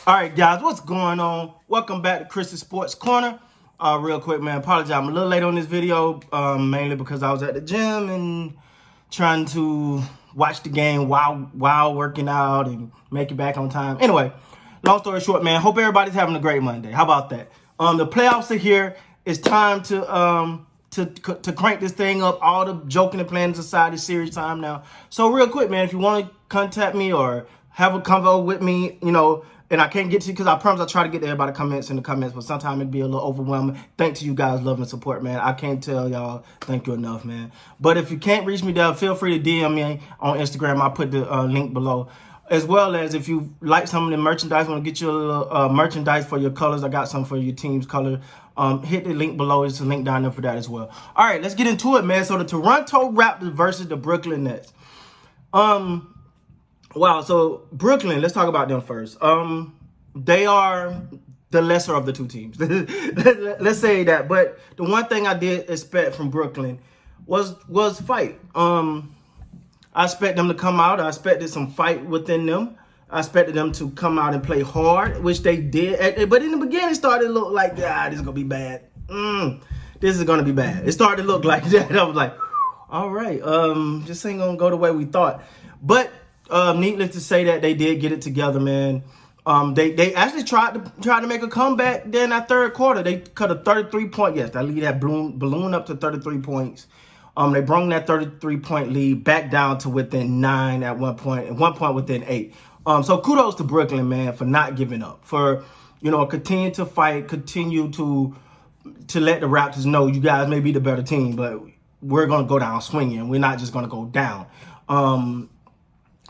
All right, guys, what's going on? Welcome back to Chris's Sports Corner. Real quick, man, apologize. I'm a little late on this video, mainly because I was at the gym and trying to watch the game while working out and make it back on time. Anyway, long story short, man, hope everybody's having a great Monday. How about that? The playoffs are here. It's time to crank this thing up. All the joking and playing aside, it's serious time now. So real quick, man, if you want to contact me or have a convo with me, and I can't get to you because I promise I try to get to everybody in the comments, but sometimes it'd be a little overwhelming. Thanks to you guys' love and support, man. I can't tell y'all thank you enough, man. But if you can't reach me there, feel free to DM me on Instagram. I'll put the link below. As well as if you like some of the merchandise, want to get you a little merchandise for your colors. I got some for your team's color. Hit the link below. It's a link down there for that as well. All right, let's get into it, man. So the Toronto Raptors versus the Brooklyn Nets. Wow, so Brooklyn, let's talk about them first. They are the lesser of the two teams. Let's say that. But the one thing I did expect from Brooklyn was fight. I expect them to come out. I expected some fight within them. I expected them to come out and play hard, which they did. But in the beginning, it started to look like, this is going to be bad. This is going to be bad. It started to look like that. I was like, all right, this ain't going to go the way we thought. But needless to say that they did get it together, man. They actually tried to make a comeback then that third quarter. They cut a 33-point. Yes, that lead that balloon up to 33 points. They brought that 33-point lead back down to within 9 at one point, and 1 point within 8. So kudos to Brooklyn, man, for not giving up, for continue to fight, continue to let the Raptors know you guys may be the better team, but we're gonna go down swinging. We're not just gonna go down.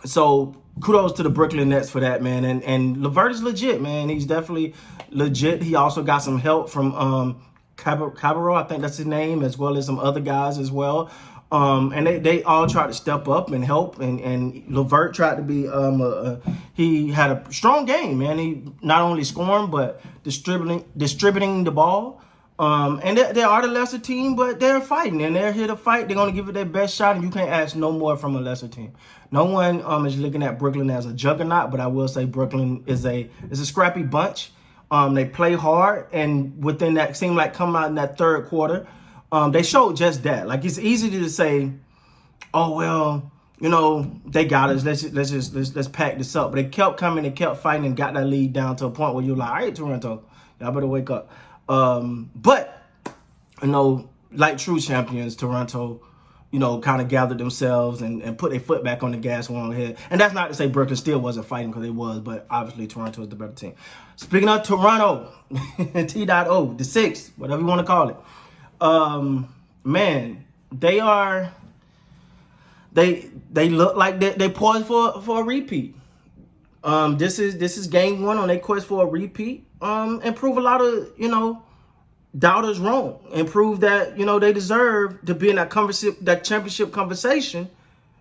So kudos to the Brooklyn Nets for that, man. And LeVert is legit, man. He's definitely legit. He also got some help from Cabarro, I think that's his name, as well as some other guys as well. And they all tried to step up and help. And LeVert tried to be he had a strong game, man. He not only scoring but distributing the ball. And they are the lesser team, but they're fighting, and they're here to fight. They're going to give it their best shot, and you can't ask no more from a lesser team. No one is looking at Brooklyn as a juggernaut, but I will say Brooklyn is a scrappy bunch. They play hard, and within that, seemed like coming out in that third quarter, they showed just that. Like, it's easy to say, oh well, they got us. Let's pack this up. But they kept coming, they kept fighting, and got that lead down to a point where you're like, all right, Toronto, y'all better wake up. But like true champions, Toronto, kind of gathered themselves and put their foot back on the gas one ahead. And that's not to say Brooklyn still wasn't fighting, because they was, but obviously Toronto is the better team. Speaking of Toronto, T.O, the six, whatever you want to call it. Man, they look like they poised for a repeat. This is game one on their quest for a repeat. And prove a lot of, doubters wrong, and prove that, they deserve to be in that championship conversation,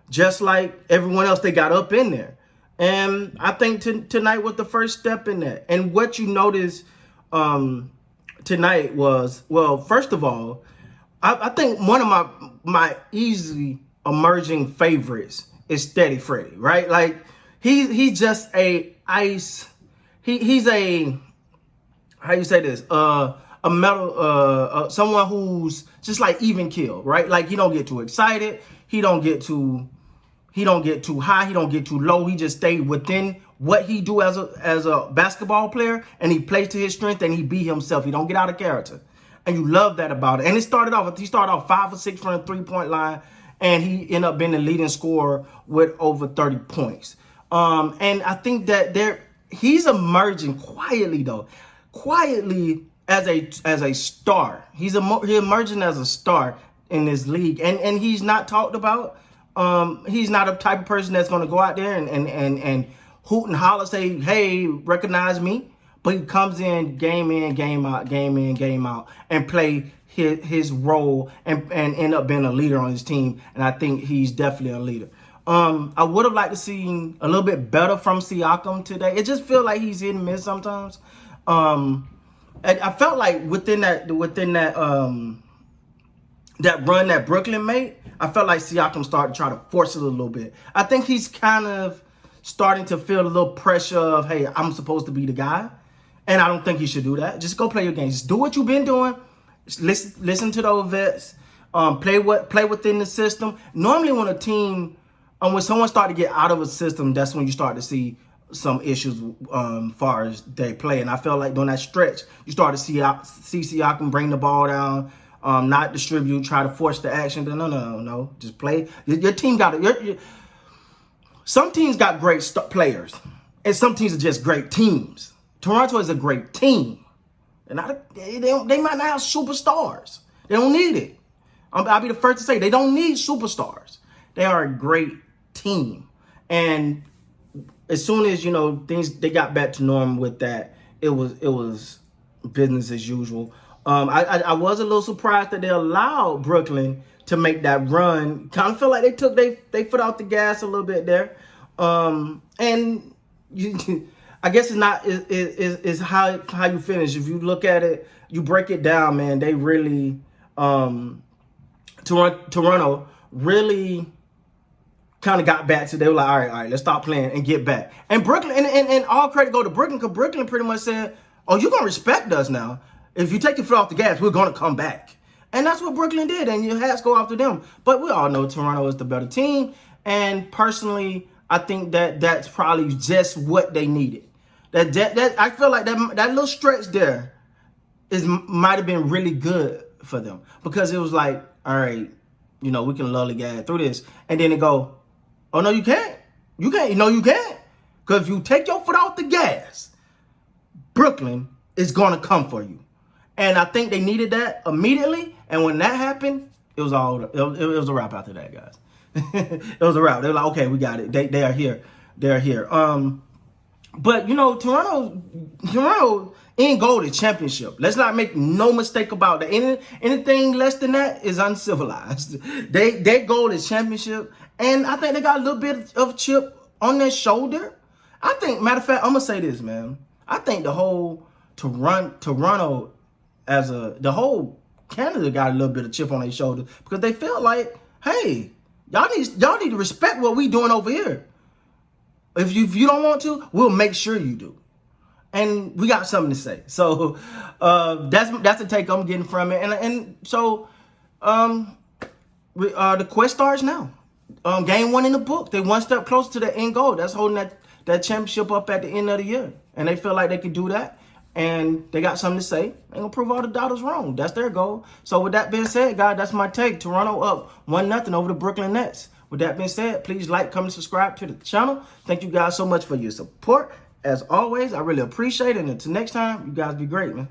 just like everyone else they got up in there. And I think tonight was the first step in that. And what you noticed tonight was, well, first of all, I think one of my easily emerging favorites is Steady Freddy, right? Like, he's just a ice. He's a, how you say this? A metal, someone who's just like even kill, right? Like, he don't get too excited. He don't get too high. He don't get too low. He just stay within what he do as a basketball player, and he plays to his strength, and he be himself. He don't get out of character, and you love that about it. And he started off 5 or 6 from the 3-point line, and he ended up being the leading scorer with over 30 points. And I think that he's emerging quietly, though. Quietly as a star. He's emerging as a star in this league, and he's not talked about. He's not a type of person that's going to go out there and hoot and holler, say, hey, recognize me. But he comes in, game out, and play his role and end up being a leader on his team. And I think he's definitely a leader. I would have liked to see a little bit better from Siakam today. It just feels like he's hit and miss sometimes. I felt like within that run that Brooklyn made, I felt like Siakam started to try to force it a little bit. I think he's kind of starting to feel a little pressure of, hey, I'm supposed to be the guy. And I don't think you should do that. Just go play your game. Just do what you've been doing. Listen to those vets. Play within the system. Normally when a team, when someone start to get out of a system, that's when you start to see some issues far as they play. And I felt like during that stretch, you start to see Siakam bring the ball down, not distribute, try to force the action. No. Just play. Your team got it. Some teams got great players, and some teams are just great teams. Toronto is a great team. And they might not have superstars. They don't need it. I'll be the first to say they don't need superstars. They are a great team. And as soon as, they got back to normal with that, it was business as usual. I was a little surprised that they allowed Brooklyn to make that run. Kind of feel like they took they foot off the gas a little bit there. And I guess it's not is how you finish. If you look at it, you break it down, man. They really Toronto really kind of got back to. They were like, all right, let's stop playing and get back. And Brooklyn and all credit go to Brooklyn, because Brooklyn pretty much said, oh, you're gonna respect us now. If you take your foot off the gas, we're gonna come back. And that's what Brooklyn did, and your hats go off to them. But we all know Toronto is the better team, and personally, I think that's probably just what they needed. That I feel like that little stretch there might have been really good for them, because it was like, all right, we can lollygag through this, and then it go, oh no, you can't, you can't, because if you take your foot off the gas, Brooklyn is gonna come for you, and I think they needed that immediately, and when that happened, it was a wrap after that, guys. It was a wrap. They were like, okay, we got it. They are here. They're here. But Toronto ain't goal to championship. Let's not make no mistake about that. Anything less than that is uncivilized. Their goal is championship, and I think they got a little bit of chip on their shoulder. I think, matter of fact, I'm gonna say this, man. I think the whole Toronto the whole Canada got a little bit of chip on their shoulder, because they feel like, hey, y'all need to respect what we doing over here. If you don't want to, we'll make sure you do. And we got something to say. So that's the take I'm getting from it. And so the quest starts now. Game 1 in the book. They one step closer to the end goal. That's holding that championship up at the end of the year. And they feel like they can do that. And they got something to say. They're going to prove all the doubters wrong. That's their goal. So with that being said, guys, that's my take. Toronto up 1-0 over the Brooklyn Nets. With that being said, please like, comment, subscribe to the channel. Thank you guys so much for your support. As always, I really appreciate it. And until next time, you guys be great, man.